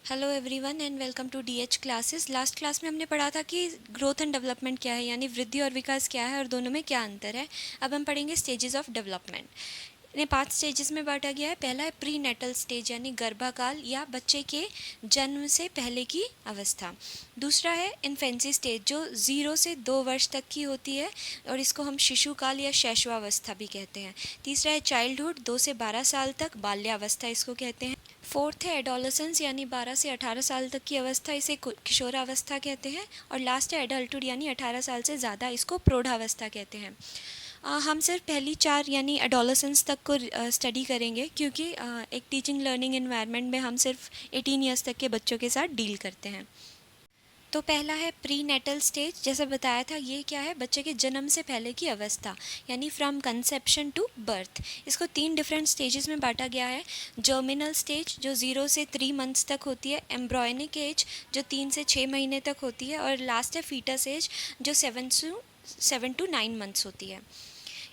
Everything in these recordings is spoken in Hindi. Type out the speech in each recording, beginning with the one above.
Hello everyone and welcome to DH classes. Last class में हमने पढ़ा था कि ग्रोथ एंड डेवलपमेंट क्या है, यानी वृद्धि और विकास क्या है और दोनों में क्या अंतर है। अब हम पढ़ेंगे स्टेजेस ऑफ डेवलपमेंट। इन्हें 5 स्टेजेस में बांटा गया है। पहला है प्री नेटल स्टेज यानी गर्भाकाल या बच्चे के जन्म से पहले की अवस्था। दूसरा है इन्फेंसी स्टेज जो 0 से 2 वर्ष तक की होती है और इसको हम शिशुकाल या शैशवावस्था भी कहते हैं। तीसरा है चाइल्डहुड 2 से 12 साल तक, बाल्यावस्था इसको कहते हैं। फोर्थ है एडोलसेंस यानी 12 से 18 साल तक की अवस्था, इसे किशोरावस्था कहते हैं। और लास्ट है एडल्टुड यानी 18 साल से ज़्यादा, इसको प्रौढ़ावस्था कहते हैं। हम सिर्फ पहली 4 यानी एडोलसेंस तक को स्टडी करेंगे क्योंकि एक टीचिंग लर्निंग एनवायरनमेंट में हम सिर्फ 18 ईयर्स तक के बच्चों के साथ डील करते हैं। तो पहला है प्री नेटल स्टेज। जैसा बताया था, ये क्या है? बच्चे के जन्म से पहले की अवस्था यानी फ्रॉम कंसेप्शन टू बर्थ। इसको 3 डिफरेंट स्टेजेस में बांटा गया है। जर्मिनल स्टेज जो 0 से 3 मंथ्स तक होती है, एम्ब्रॉयनिक एज जो 3 से 6 महीने तक होती है, और लास्ट है फीटस एज जो 7 टू 9 मंथ्स होती है।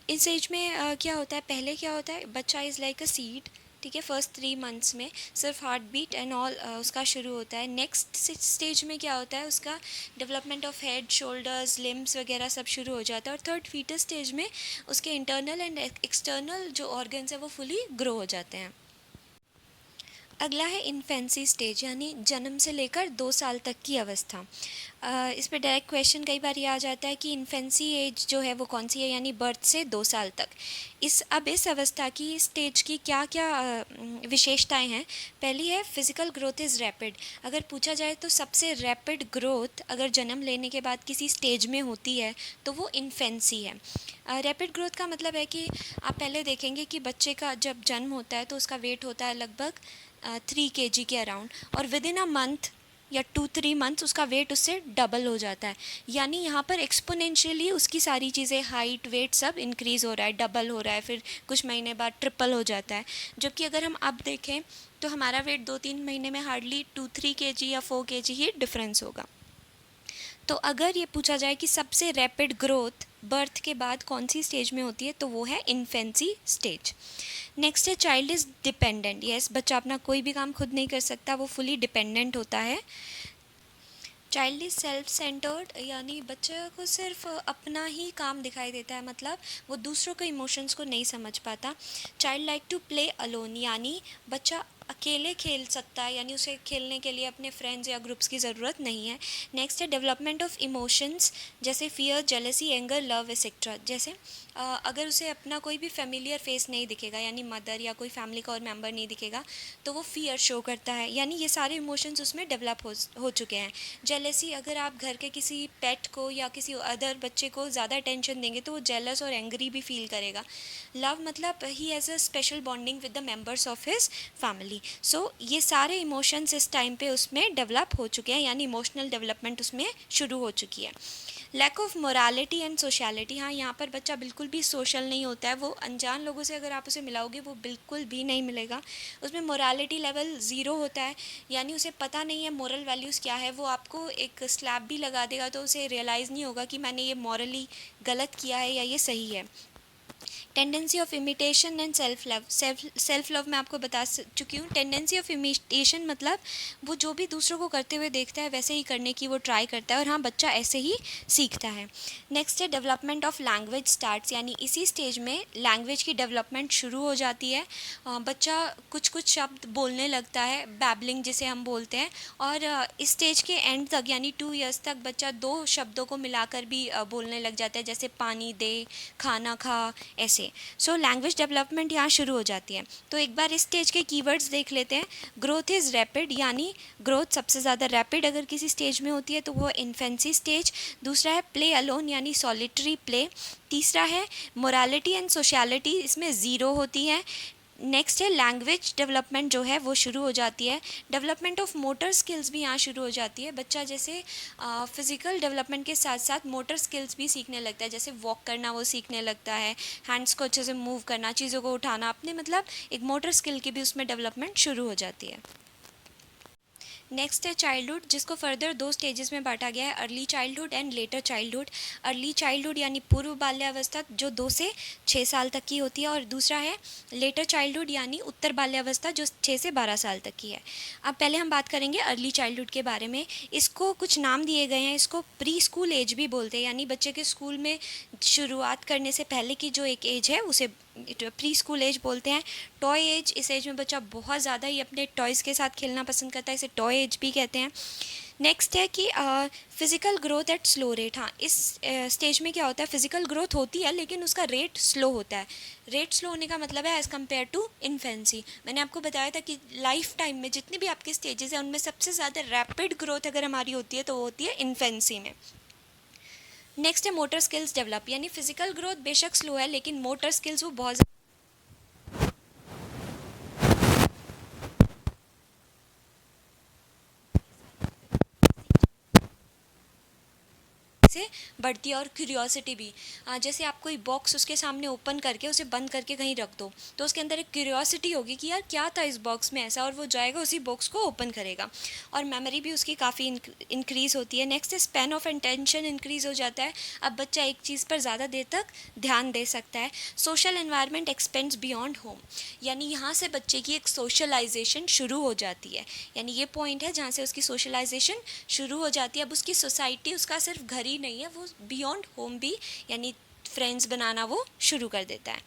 इस एज में क्या होता है? पहले क्या होता है, बच्चा इज़ लाइक अ सीड। ठीक है, फर्स्ट 3 मंथ्स में सिर्फ हार्ट बीट एंड ऑल उसका शुरू होता है। नेक्स्ट स्टेज में क्या होता है, उसका development of head, shoulders, limbs वगैरह सब शुरू हो जाता है। और थर्ड फीटस स्टेज में उसके इंटरनल एंड एक्सटर्नल जो ऑर्गन्स है वो फुली ग्रो हो जाते हैं। अगला है इन्फेंसी स्टेज यानी जन्म से लेकर 2 साल तक की अवस्था। इस पे डायरेक्ट क्वेश्चन कई बार ये आ जाता है कि इन्फेंसी एज जो है वो कौन सी है, यानी बर्थ से 2 साल तक। इस अवस्था की स्टेज की क्या क्या विशेषताएं हैं? पहली है फिजिकल ग्रोथ इज़ रैपिड। अगर पूछा जाए तो सबसे रैपिड ग्रोथ अगर जन्म लेने के बाद किसी स्टेज में होती है तो वो इन्फेंसी है। रैपिड ग्रोथ का मतलब है कि आप पहले देखेंगे कि बच्चे का जब जन्म होता है तो उसका वेट होता है लगभग 3 kg के अराउंड, और विद इन अ मंथ या 2-3 मंथ्स उसका वेट उससे डबल हो जाता है। यानी यहाँ पर एक्सपोनेंशियली उसकी सारी चीज़ें, हाइट, वेट सब इंक्रीज़ हो रहा है, डबल हो रहा है, फिर कुछ महीने बाद ट्रिपल हो जाता है। जबकि अगर हम अब देखें तो हमारा वेट 2-3 महीने में हार्डली 2-3 kg या 4 kg ही डिफरेंस होगा। तो अगर ये पूछा जाए कि सबसे रैपिड ग्रोथ बर्थ के बाद कौन सी स्टेज में होती है तो वो है इन्फेंसी स्टेज। नेक्स्ट है चाइल्ड इज़ डिपेंडेंट। यस, बच्चा अपना कोई भी काम खुद नहीं कर सकता, वो फुली डिपेंडेंट होता है। चाइल्ड इज़ सेल्फ सेंटर्ड यानी बच्चे को सिर्फ अपना ही काम दिखाई देता है, मतलब वो दूसरों के इमोशंस को नहीं समझ पाता। Child like to play alone यानी बच्चा अकेले खेल सकता है, यानी उसे खेलने के लिए अपने फ्रेंड्स या ग्रुप्स की ज़रूरत नहीं है। नेक्स्ट है डेवलपमेंट ऑफ इमोशंस जैसे fear, jealousy, anger, love etcetera. जैसे अगर उसे अपना कोई भी फेमिलियर फेस नहीं दिखेगा, यानी मदर या कोई फैमिली का और मेंबर नहीं दिखेगा, तो वो फियर शो करता है, यानी ये सारे इमोशंस उसमें डेवलप हो चुके हैं। जेलसी, अगर आप घर के किसी पेट को या किसी अदर बच्चे को ज़्यादा अटेंशन देंगे तो वो जेलस और एंग्री भी फील करेगा। लव मतलब he has a special bonding with the members of his family. So ये सारे इमोशंस इस टाइम पे उसमें डेवलप हो चुके हैं, यानी इमोशनल डेवलपमेंट उसमें शुरू हो चुकी है। Lack of morality and sociality. हाँ, यहाँ पर बच्चा बिल्कुल भी सोशल नहीं होता है। वो अनजान लोगों से अगर आप उसे मिलाओगे वो बिल्कुल भी नहीं मिलेगा। उसमें मोरालिटी लेवल ज़ीरो होता है, यानी उसे पता नहीं है मोरल वैल्यूज़ क्या है। वो आपको एक स्लैब भी लगा देगा तो उसे रियलाइज़ नहीं होगा कि मैंने ये मॉरली गलत किया है या ये सही है। Tendency of imitation and self love मैं आपको बता चुकी हूँ। टेंडेंसी ऑफ इमिटेशन मतलब वो जो भी दूसरों को करते हुए देखता है वैसे ही करने की वो ट्राई करता है, और हाँ, बच्चा ऐसे ही सीखता है। नेक्स्ट है डेवलपमेंट ऑफ लैंग्वेज स्टार्ट्स, यानी इसी स्टेज में लैंग्वेज की डेवलपमेंट शुरू हो जाती है। बच्चा कुछ कुछ शब्द बोलने लगता है, बैबलिंग जिसे हम बोलते हैं। और इस स्टेज के एंड तक यानी 2 इयर्स तक बच्चा 2 शब्दों को मिलाकर भी बोलने लग जाता है, जैसे पानी दे, खाना खा, ऐसे। सो लैंग्वेज डेवलपमेंट यहाँ शुरू हो जाती है। तो एक बार इस स्टेज के कीवर्ड्स देख लेते हैं। ग्रोथ इज़ रैपिड, यानी ग्रोथ सबसे ज़्यादा रैपिड अगर किसी स्टेज में होती है तो वो इन्फेंसी स्टेज। दूसरा है प्ले अलोन यानी सॉलिटरी प्ले। तीसरा है मोरालिटी एंड सोशलिटी, इसमें ज़ीरो होती है। नेक्स्ट है लैंग्वेज डेवलपमेंट जो है वो शुरू हो जाती है। डेवलपमेंट ऑफ मोटर स्किल्स भी यहाँ शुरू हो जाती है। बच्चा जैसे फिज़िकल डेवलपमेंट के साथ साथ मोटर स्किल्स भी सीखने लगता है, जैसे वॉक करना वो सीखने लगता है, हैंड्स को अच्छे से मूव करना, चीज़ों को उठाना, अपने मतलब एक मोटर स्किल की भी उसमें डेवलपमेंट शुरू हो जाती है। नेक्स्ट है चाइल्डहुड, जिसको फर्दर दो स्टेजेस में बांटा गया है, early childhood and later childhood. Early childhood यानी पूर्व बाल्यावस्था जो 2 से 6 साल तक की होती है, और दूसरा है लेटर चाइल्डहुड यानी उत्तर बाल्यावस्था जो 6 से 12 साल तक की है। अब पहले हम बात करेंगे अर्ली चाइल्डहुड के बारे में। इसको कुछ नाम दिए गए हैं, इसको प्री स्कूल एज भी बोलते हैं, यानी बच्चे के स्कूल में शुरुआत करने से पहले की जो एक एज है उसे प्री स्कूल एज बोलते हैं। टॉय एज, इस एज में बच्चा बहुत ज़्यादा ही अपने टॉयज़ के साथ खेलना पसंद करता है, इसे टॉय एज भी कहते हैं। नेक्स्ट है कि physical growth at slow rate. हाँ, इस स्टेज में क्या होता है, फ़िज़िकल ग्रोथ होती है लेकिन उसका रेट स्लो होता है। रेट स्लो होने का मतलब है एज़ कम्पेयर टू इन्फेंसी। मैंने आपको बताया था कि लाइफ टाइम में जितने भी आपके स्टेजेस हैं उनमें सबसे ज़्यादा रैपिड ग्रोथ अगर हमारी होती है तो वो होती है इन्फेंसी में। नेक्स्ट है मोटर स्किल्स डेवलप, यानी फ़िज़िकल ग्रोथ बेशक स्लो है लेकिन मोटर स्किल्स वो बहुत से बढ़ती है, और क्यूरियोसिटी भी। जैसे आप कोई बॉक्स उसके सामने ओपन करके उसे बंद करके कहीं रख दो तो उसके अंदर एक क्यूरियोसिटी होगी कि यार क्या था इस बॉक्स में ऐसा, और वो जाएगा उसी बॉक्स को ओपन करेगा, और मेमोरी भी उसकी काफ़ी इंक्रीज़ होती है। Next span of attention increase हो जाता है, अब बच्चा एक चीज़ पर ज़्यादा देर तक ध्यान दे सकता है। Social environment expends beyond home, यानी यहाँ से बच्चे की एक सोशलाइजेशन शुरू हो जाती है, यानी ये पॉइंट है जहाँ से उसकी सोशलाइजेशन शुरू हो जाती है। अब उसकी सोसाइटी उसका सिर्फ घर ही नहीं है, वो बियॉन्ड होम भी, यानी फ्रेंड्स बनाना वो शुरू कर देता है।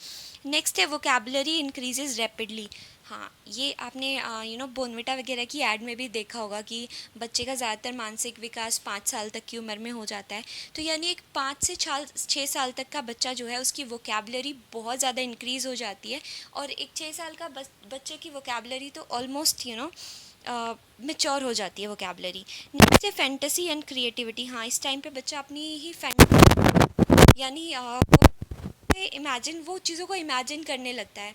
नेक्स्ट है वोकैबुलरी इंक्रीजेज रैपिडली। हाँ, ये आपने बोनविटा वगैरह की ऐड में भी देखा होगा कि बच्चे का ज़्यादातर मानसिक विकास 5 साल तक की उम्र में हो जाता है। तो यानी एक 5 से 6 साल तक का बच्चा जो है उसकी वोकैबुलरी बहुत ज़्यादा इंक्रीज़ हो जाती है, और एक 6 साल का बच्चे की वोकैबुलरी तो ऑलमोस्ट मेच्योर हो जाती है वोकैबुलरी। नेक्स्ट है फैंटेसी एंड क्रिएटिविटी। हाँ, इस टाइम पे बच्चा अपनी ही यानी इमेजिन वो चीज़ों को इमेजिन करने लगता है।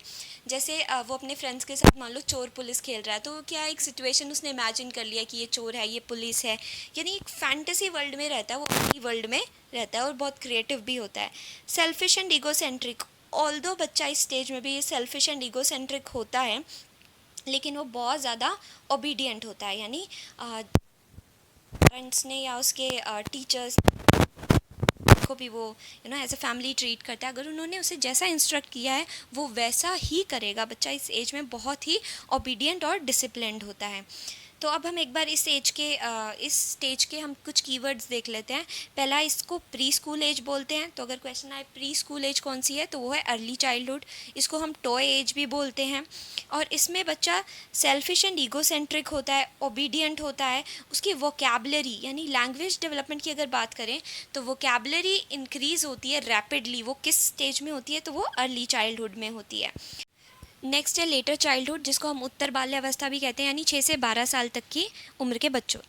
जैसे वो अपने फ्रेंड्स के साथ मान लो चोर पुलिस खेल रहा है, तो क्या एक सिचुएशन उसने इमेजिन कर लिया कि ये चोर है, ये पुलिस है, यानी एक फैंटेसी वर्ल्ड में रहता है, वो अपनी वर्ल्ड में रहता है और बहुत क्रिएटिव भी होता है। सेल्फिश एंड ईगोसेंट्रिक, ऑल्दो बच्चा इस स्टेज में भी ये सेल्फिश एंड ईगोसेंट्रिक होता है लेकिन वो बहुत ज़्यादा ओबीडियंट होता है, यानी पेरेंट्स ने या उसके टीचर्स को भी वो एज अ फैमिली ट्रीट करता है। अगर उन्होंने उसे जैसा इंस्ट्रक्ट किया है वो वैसा ही करेगा। बच्चा इस एज में बहुत ही ओबीडियंट और डिसिप्लिन्ड होता है। तो अब हम एक बार इस स्टेज के हम कुछ कीवर्ड्स देख लेते हैं। पहला, इसको प्री स्कूल एज बोलते हैं, तो अगर क्वेश्चन आए प्री स्कूल एज कौन सी है तो वो है अर्ली चाइल्डहुड। इसको हम टॉय एज भी बोलते हैं, और इसमें बच्चा सेल्फिश एंड ईगोसेंट्रिक होता है, ओबीडियंट होता है। उसकी वोकैबुलरी यानी लैंग्वेज डेवलपमेंट की अगर बात करें तो वोकैबुलरी इंक्रीज़ होती है रैपिडली। वो किस स्टेज में होती है तो वो अर्ली चाइल्डहुड में होती है। नेक्स्ट है लेटर चाइल्डहुड, जिसको हम उत्तर बाल्यावस्था भी कहते हैं, यानी 6 से 12 साल तक की उम्र के बच्चों।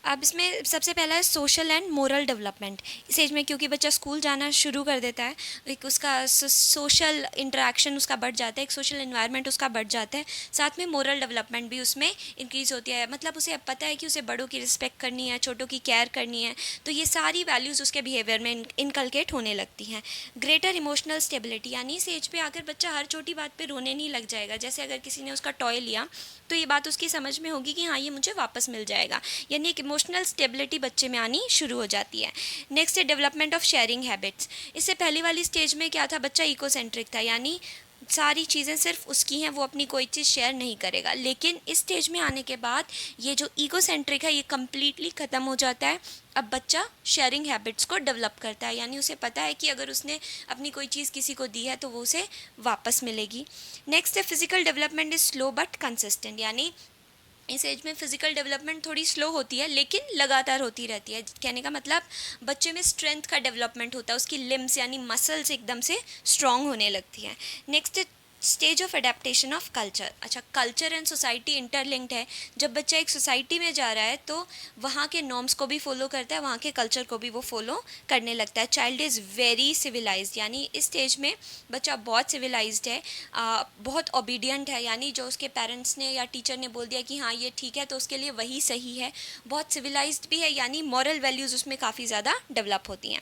अब इसमें सबसे पहला है सोशल एंड मोरल डेवलपमेंट। इस एज में क्योंकि बच्चा स्कूल जाना शुरू कर देता है, एक उसका सोशल इंटरेक्शन उसका बढ़ जाता है, एक सोशल इन्वायरमेंट उसका बढ़ जाता है, साथ में मोरल डेवलपमेंट भी उसमें इंक्रीज़ होती है। मतलब उसे अब पता है कि उसे बड़ों की रिस्पेक्ट करनी है, छोटों की केयर करनी है, तो ये सारी वैल्यूज़ उसके बिहेवियर में इनकलकेट होने लगती हैं। ग्रेटर इमोशनल स्टेबिलिटी, यानी इस एज पे आकर बच्चा हर छोटी बात पे रोने नहीं लग जाएगा। जैसे अगर किसी ने उसका टॉय लिया तो ये बात उसकी समझ में होगी कि हाँ ये मुझे वापस मिल जाएगा, यानी एक इमोशनल स्टेबिलिटी बच्चे में आनी शुरू हो जाती है। नेक्स्ट है डेवलपमेंट ऑफ शेयरिंग हैबिट्स। इससे पहली वाली स्टेज में क्या था, बच्चा इकोसेंट्रिक था, यानी सारी चीज़ें सिर्फ उसकी हैं, वो अपनी कोई चीज़ शेयर नहीं करेगा। लेकिन इस स्टेज में आने के बाद ये जो ईगोसेंट्रिक है ये कम्प्लीटली ख़त्म हो जाता है। अब बच्चा शेयरिंग हैबिट्स को डेवलप करता है, यानी उसे पता है कि अगर उसने अपनी कोई चीज़ किसी को दी है तो वो उसे वापस मिलेगी। नेक्स्ट है physical development is slow but consistent, यानी इस एज में फ़िज़िकल डेवलपमेंट थोड़ी स्लो होती है लेकिन लगातार होती रहती है। कहने का मतलब बच्चे में स्ट्रेंथ का डेवलपमेंट होता है, उसकी लिम्स यानी मसल्स एकदम से स्ट्रॉन्ग होने लगती हैं। Next stage of adaptation of culture. अच्छा, कल्चर एंड सोसाइटी इंटरलिंक्ड है। जब बच्चा एक सोसाइटी में जा रहा है तो वहाँ के नॉर्म्स को भी फॉलो करता है, वहाँ के कल्चर को भी वो फॉलो करने लगता है। चाइल्ड इज़ वेरी सिविलाइज्ड, यानी इस स्टेज में बच्चा बहुत सिविलाइज्ड है, बहुत ओबीडियंट है, यानी जो उसके पेरेंट्स ने या टीचर ने बोल दिया कि हाँ ये ठीक है तो उसके लिए वही सही है। बहुत सिविलाइज्ड भी है, यानी मॉरल वैल्यूज़ उसमें काफ़ी ज़्यादा डेवलप होती हैं।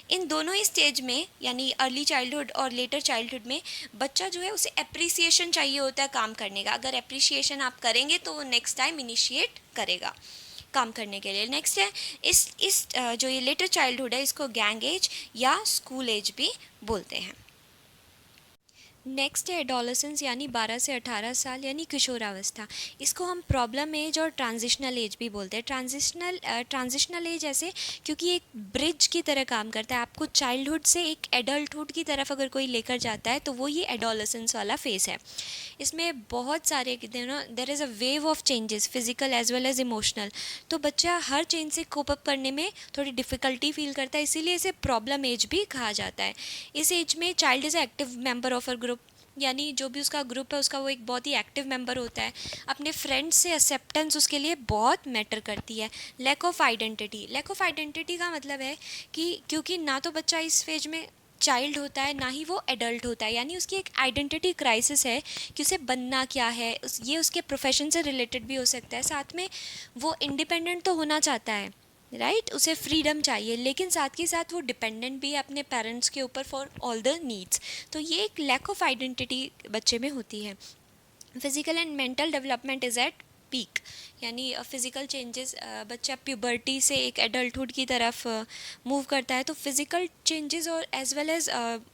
इन दोनों ही स्टेज में यानी अर्ली चाइल्डहुड और लेटर चाइल्डहुड में बच्चा जो है उसे उसे एप्रिसिएशन चाहिए होता है काम करने का। अगर एप्रिसिएशन आप करेंगे तो वो नेक्स्ट टाइम इनिशिएट करेगा काम करने के लिए। नेक्स्ट है इस जो ये लेटर चाइल्डहुड है इसको गैंग एज या स्कूल एज भी बोलते हैं। नेक्स्ट है एडोलेसेंस यानी 12 से 18 साल यानी किशोरावस्था। इसको हम प्रॉब्लम एज और ट्रांजिशनल एज भी बोलते हैं। ट्रांजिशनल एज ऐसे क्योंकि एक ब्रिज की तरह काम करता है, आपको चाइल्डहुड से एक एडल्टहुड की तरफ अगर कोई लेकर जाता है तो वो ये एडोलेसेंस वाला फेस है। इसमें बहुत सारे there is a wave of changes physical as well as emotional. तो बच्चा हर चेंज से कोप अप करने में थोड़ी डिफ़िकल्टी फील करता है, इसीलिए इसे प्रॉब्लम एज भी कहा जाता है। इस एज में child is active member of a group, यानी जो भी उसका ग्रुप है उसका वो एक बहुत ही एक्टिव मेंबर होता है। अपने फ्रेंड्स से एक्सेप्टेंस उसके लिए बहुत मैटर करती है। लैक ऑफ आइडेंटिटी का मतलब है कि क्योंकि ना तो बच्चा इस फेज में चाइल्ड होता है ना ही वो एडल्ट होता है, यानी उसकी एक आइडेंटिटी क्राइसिस है कि उसे बनना क्या है। ये उसके प्रोफेशन से रिलेटेड भी हो सकता है। साथ में वो इंडिपेंडेंट तो होना चाहता है, राइट, उसे फ्रीडम चाहिए, लेकिन साथ के साथ वो डिपेंडेंट भी है अपने पेरेंट्स के ऊपर फॉर ऑल द नीड्स। तो ये एक लैक ऑफ आइडेंटिटी बच्चे में होती है। Physical and mental development is at peak, यानी फिज़िकल चेंजेस, बच्चा प्यूबर्टी से एक एडल्टहुड की तरफ मूव करता है, तो फिज़िकल चेंजेस और as well as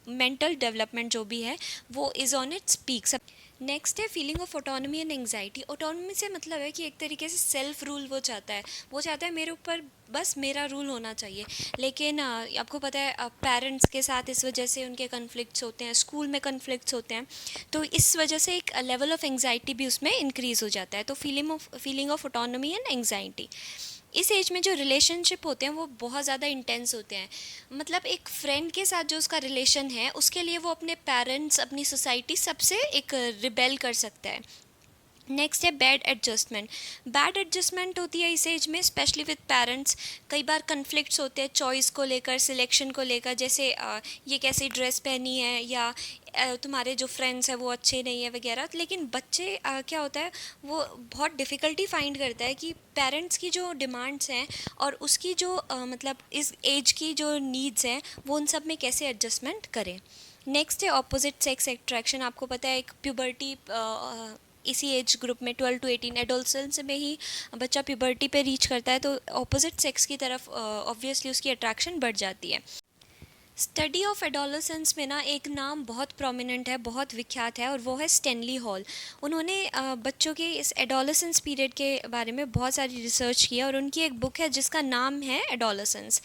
mental development जो भी है वो is on its peak. Next है feeling of autonomy and anxiety. Autonomy से मतलब है कि एक तरीके से सेल्फ रूल वो चाहता है मेरे ऊपर बस मेरा रूल होना चाहिए। लेकिन आपको पता है पेरेंट्स के साथ इस वजह से उनके कन्फ्लिक्ट्स होते हैं, स्कूल में कन्फ्लिक्ट्स होते हैं, तो इस वजह से एक लेवल ऑफ एंग्जाइटी भी उसमें इंक्रीज़ हो जाता है। तो feeling of autonomy and anxiety. इस एज में जो रिलेशनशिप होते हैं वो बहुत ज़्यादा इंटेंस होते हैं। मतलब एक फ्रेंड के साथ जो उसका रिलेशन है उसके लिए वो अपने पेरेंट्स, अपनी सोसाइटी सबसे एक रिबेल कर सकता है। नेक्स्ट है बैड एडजस्टमेंट होती है इस एज में, स्पेशली विद पेरेंट्स। कई बार कन्फ्लिक्ट्स होते हैं चॉइस को लेकर, सिलेक्शन को लेकर, जैसे ये कैसी ड्रेस पहनी है या तुम्हारे जो फ्रेंड्स हैं वो अच्छे नहीं है वगैरह। लेकिन बच्चे क्या होता है वो बहुत डिफ़िकल्टी फाइंड करता है कि पेरेंट्स की जो डिमांड्स हैं और उसकी जो मतलब इस एज की जो नीड्स हैं वो उन सब में कैसे एडजस्टमेंट करें। नेक्स्ट है ऑपोजिट सेक्स एट्रैक्शन। आपको पता है एक प्यूबर्टी इसी एज ग्रुप में 12 to 18 एडोलसेंस में ही बच्चा प्यूबर्टी पे रीच करता है, तो ऑपोजिट सेक्स की तरफ ऑब्वियसली उसकी अट्रैक्शन बढ़ जाती है। स्टडी ऑफ एडोलसेंस में ना एक नाम बहुत प्रोमिनेंट है, बहुत विख्यात है, और वो है स्टैनली हॉल। उन्होंने बच्चों के इस एडोलसेंस पीरियड के बारे में बहुत सारी रिसर्च की है और उनकी एक बुक है जिसका नाम है adolescence.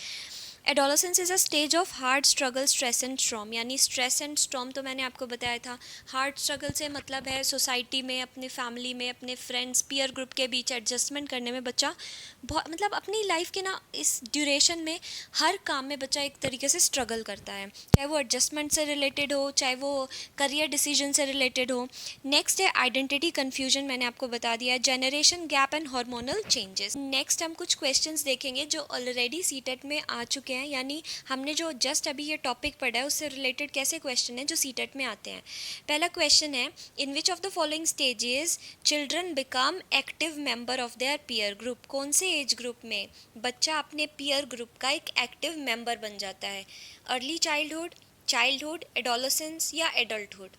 Adolescence is a stage of hard struggle, stress and storm. यानी स्ट्रेस एंड स्ट्रॉम तो मैंने आपको बताया था। हार्ड स्ट्रगल से मतलब है सोसाइटी में, अपने फैमिली में, अपने फ्रेंड्स, पीयर ग्रुप के बीच एडजस्टमेंट करने में बच्चा बहुत मतलब अपनी लाइफ के ना इस ड्यूरेशन में हर काम में बच्चा एक तरीके से स्ट्रगल करता है, चाहे वो एडजस्टमेंट से रिलेटेड हो, चाहे वो करियर डिसीजन से रिलेटेड हो। नेक्स्ट है आइडेंटिटी कन्फ्यूजन, मैंने आपको बता दिया है। Generation gap and hormonal changes. Next हम कुछ क्वेश्चंस देखेंगे जो ऑलरेडी सीटेट में आ चुके हैं, यानी हमने जो जस्ट अभी ये टॉपिक पढ़ा है उससे रिलेटेड कैसे क्वेश्चन है जो सीटेट में आते हैं। पहला क्वेश्चन है, in which of the following stages children become active member of their peer group. कौन से एज ग्रुप में बच्चा अपने पीयर ग्रुप का एक एक्टिव मेंबर बन जाता है? अर्ली चाइल्डहुड, एडोलसेंस या एडल्टहुड?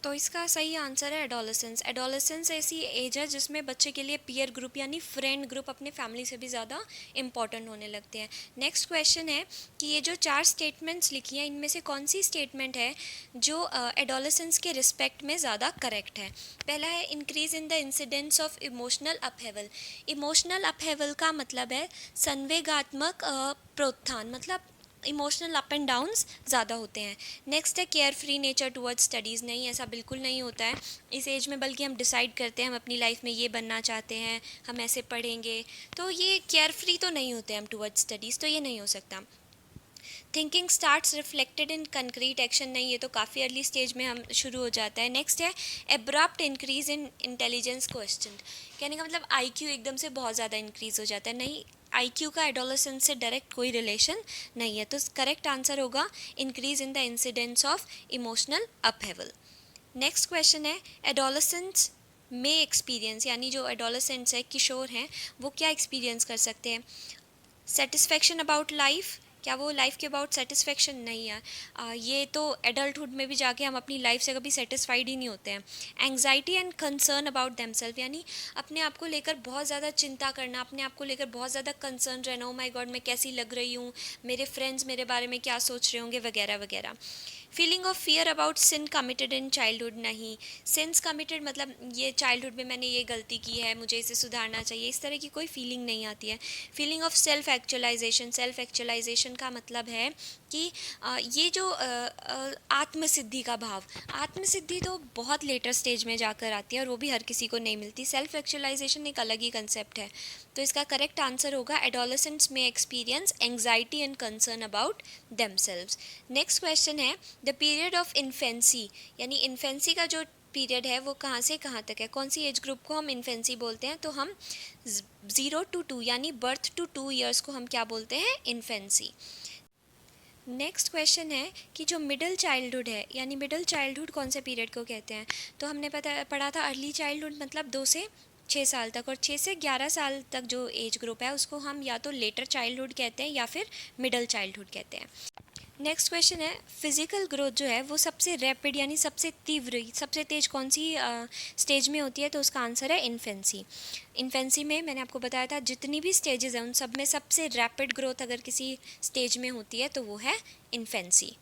तो इसका सही आंसर है एडोलसेंस। एडोलसेंस ऐसी एज है जिसमें बच्चे के लिए पीयर ग्रुप यानी फ्रेंड ग्रुप अपने फैमिली से भी ज़्यादा इंपॉर्टेंट होने लगते हैं। नेक्स्ट क्वेश्चन है कि ये जो 4 स्टेटमेंट्स लिखी हैं इनमें से कौन सी स्टेटमेंट है जो एडोलसेंस के रिस्पेक्ट में ज़्यादा करेक्ट है? पहला है increase in the incidence of emotional upheaval. Emotional upheaval का मतलब है संवेगात्मक प्रोत्थान, मतलब इमोशनल अप एंड डाउन्स ज़्यादा होते हैं। नेक्स्ट है care free nature towards studies. नहीं, ऐसा बिल्कुल नहीं होता है इस एज में, बल्कि हम डिसाइड करते हैं हम अपनी लाइफ में ये बनना चाहते हैं, हम ऐसे पढ़ेंगे, तो ये केयर फ्री तो नहीं होते हम टुवर्ड्स स्टडीज़, तो ये नहीं हो सकता। Thinking starts reflected in concrete action. नहीं, ये तो काफ़ी अर्ली स्टेज में हम शुरू हो जाता है। नेक्स्ट है abrupt increase in intelligence question. कहने का मतलब आईक्यू एकदम से बहुत ज़्यादा इंक्रीज़ हो जाता है। नहीं, आईक्यू का एडोलसेंस से डायरेक्ट कोई रिलेशन नहीं है, तो करेक्ट आंसर होगा increase in the incidence of emotional upheaval. Next question है एडोलसेंस में एक्सपीरियंस, यानी जो एडोलसेंट्स है, किशोर हैं, वो क्या एक्सपीरियंस कर सकते हैं? सेटिस्फैक्शन अबाउट लाइफ, क्या वो लाइफ के अबाउट सेटिस्फेक्शन? नहीं है। ये तो एडल्टहुड में भी जाके हम अपनी लाइफ से कभी सेटिस्फाइड ही नहीं होते हैं। Anxiety and concern about themselves, यानी अपने आप को लेकर बहुत ज़्यादा चिंता करना, अपने आप को लेकर बहुत ज़्यादा कंसर्न रहना, ओ माय गॉड मैं कैसी लग रही हूँ, मेरे फ्रेंड्स मेरे बारे में क्या सोच रहे होंगे, वगैरह वगैरह। Feeling of fear about sin committed in childhood, नहीं। सिंस कमिटेड मतलब ये चाइल्डहुड में मैंने ये गलती की है, मुझे इसे सुधारना चाहिए, इस तरह की कोई फीलिंग नहीं आती है। Feeling of self actualization, self actualization का मतलब है कि ये जो आत्मसिद्धि का भाव, आत्मसिद्धि तो बहुत लेटर स्टेज में जाकर आती है और वो भी हर किसी को नहीं मिलती। सेल्फ एक्चुअलाइजेशन एक अलग ही कंसेप्ट है। तो इसका करेक्ट आंसर होगा एडोलेसेंट्स में experience anxiety and concern about themselves. Next question है द पीरियड ऑफ इन्फेंसी, यानी इन्फेंसी का जो पीरियड है वो कहाँ से कहाँ तक है, कौन सी एज ग्रुप को हम इन्फेंसी बोलते हैं? तो हम 0 to 2 यानी बर्थ टू 2 ईयर्स को हम क्या बोलते हैं? इन्फेंसी। नेक्स्ट क्वेश्चन है कि जो मिडिल चाइल्डहुड है, यानी मिडिल चाइल्डहुड कौन से पीरियड को कहते हैं? तो हमने पढ़ा था अर्ली चाइल्डहुड मतलब 2 से 6 साल तक, और 6 से 11 साल तक जो एज ग्रुप है उसको हम या तो लेटर चाइल्डहुड कहते हैं या फिर मिडिल चाइल्डहुड कहते हैं। नेक्स्ट क्वेश्चन है फिजिकल ग्रोथ जो है वो सबसे रैपिड यानी सबसे तीव्र, सबसे तेज कौन सी स्टेज में होती है? तो उसका आंसर है इन्फेंसी। इन्फेंसी में मैंने आपको बताया था जितनी भी स्टेजेस हैं उन सब में सबसे रैपिड ग्रोथ अगर किसी स्टेज में होती है तो वो है इन्फेंसी।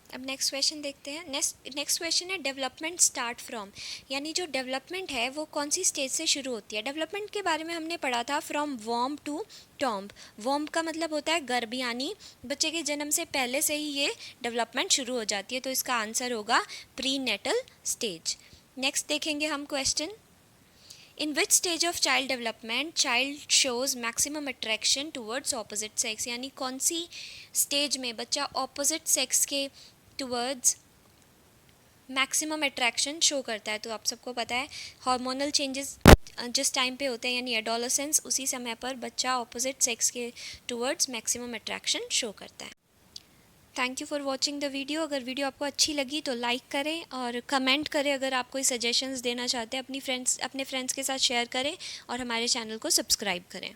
अब नेक्स्ट क्वेश्चन देखते हैं। नेक्स्ट क्वेश्चन है डेवलपमेंट स्टार्ट फ्रॉम, यानी जो डेवलपमेंट है वो कौन सी स्टेज से शुरू होती है? डेवलपमेंट के बारे में हमने पढ़ा था फ्रॉम वॉर्म टू टॉम्ब। वॉर्म का मतलब होता है गर्भ, यानी बच्चे के जन्म से पहले से ही ये डेवलपमेंट शुरू हो जाती है, तो इसका आंसर होगा प्री नेटल स्टेज। नेक्स्ट देखेंगे हम question, in which stage of child development child shows maximum attraction towards opposite sex, यानी कौन सी स्टेज में बच्चा ऑपोजिट सेक्स के टूवर्ड्स मैक्सिमम अट्रैक्शन शो करता है? तो आप सबको पता है हार्मोनल चेंजेस जिस टाइम पे होते हैं यानी एडोलेसेंस, उसी समय पर बच्चा ऑपोजिट सेक्स के टूवर्ड्स मैक्सिमम अट्रैक्शन शो करता है। Thank you for watching the video. अगर वीडियो आपको अच्छी लगी तो लाइक करें और कमेंट करें। अगर आप कोई सजेशंस देना चाहते हैं अपने फ्रेंड्स के साथ शेयर करें और हमारे चैनल को सब्सक्राइब करें।